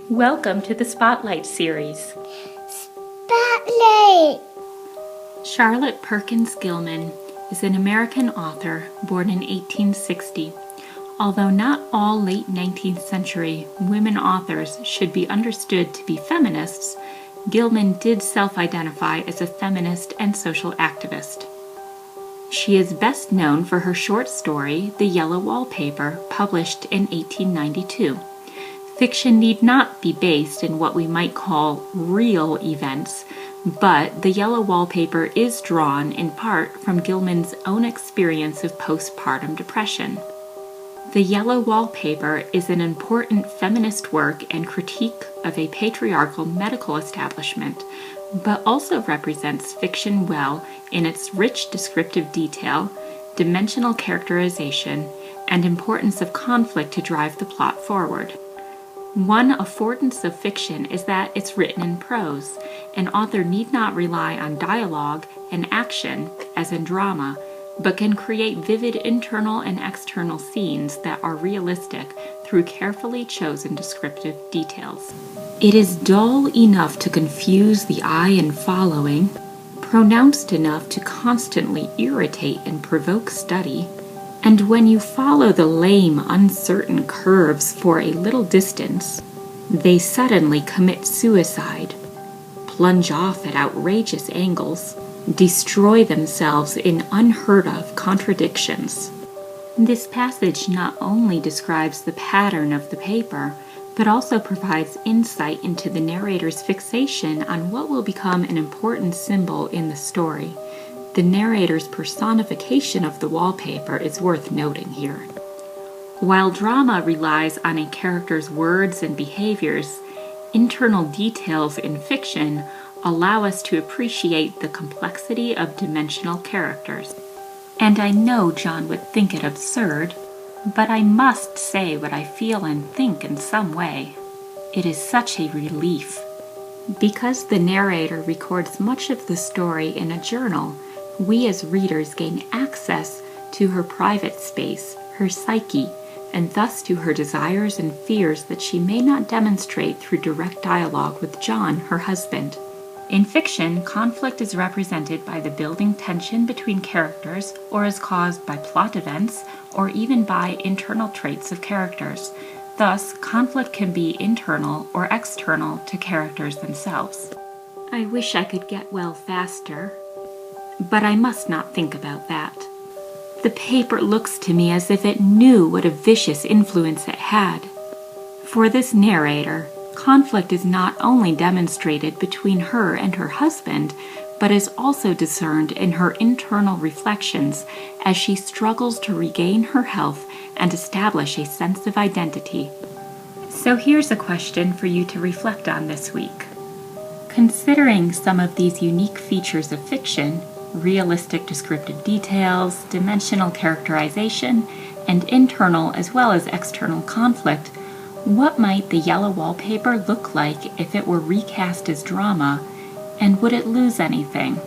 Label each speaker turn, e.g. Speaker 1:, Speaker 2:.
Speaker 1: Welcome to the Spotlight series.
Speaker 2: Spotlight!
Speaker 1: Charlotte Perkins Gilman is an American author born in 1860. Although not all late 19th century women authors should be understood to be feminists, Gilman did self-identify as a feminist and social activist. She is best known for her short story, The Yellow Wallpaper, published in 1892. Fiction need not be based in what we might call real events, but The Yellow Wallpaper is drawn in part from Gilman's own experience of postpartum depression. The Yellow Wallpaper is an important feminist work and critique of a patriarchal medical establishment, but also represents fiction well in its rich descriptive detail, dimensional characterization, and importance of conflict to drive the plot forward. One affordance of fiction is that it's written in prose. An author need not rely on dialogue and action, as in drama, but can create vivid internal and external scenes that are realistic through carefully chosen descriptive details. It is dull enough to confuse the eye in following, pronounced enough to constantly irritate and provoke study, and when you follow the lame, uncertain curves for a little distance, they suddenly commit suicide, plunge off at outrageous angles, destroy themselves in unheard-of contradictions. This passage not only describes the pattern of the paper, but also provides insight into the narrator's fixation on what will become an important symbol in the story. The narrator's personification of the wallpaper is worth noting here. While drama relies on a character's words and behaviors, internal details in fiction allow us to appreciate the complexity of dimensional characters. And I know John would think it absurd, but I must say what I feel and think in some way. It is such a relief. Because the narrator records much of the story in a journal, we as readers gain access to her private space, her psyche, and thus to her desires and fears that she may not demonstrate through direct dialogue with John, her husband. In fiction, conflict is represented by the building tension between characters, or is caused by plot events, or even by internal traits of characters. Thus, conflict can be internal or external to characters themselves. I wish I could get well faster, but I must not think about that. The paper looks to me as if it knew what a vicious influence it had. For this narrator, conflict is not only demonstrated between her and her husband, but is also discerned in her internal reflections as she struggles to regain her health and establish a sense of identity. So here's a question for you to reflect on this week. Considering some of these unique features of fiction, realistic descriptive details, dimensional characterization, and internal as well as external conflict, what might The Yellow Wallpaper look like if it were recast as drama, and would it lose anything?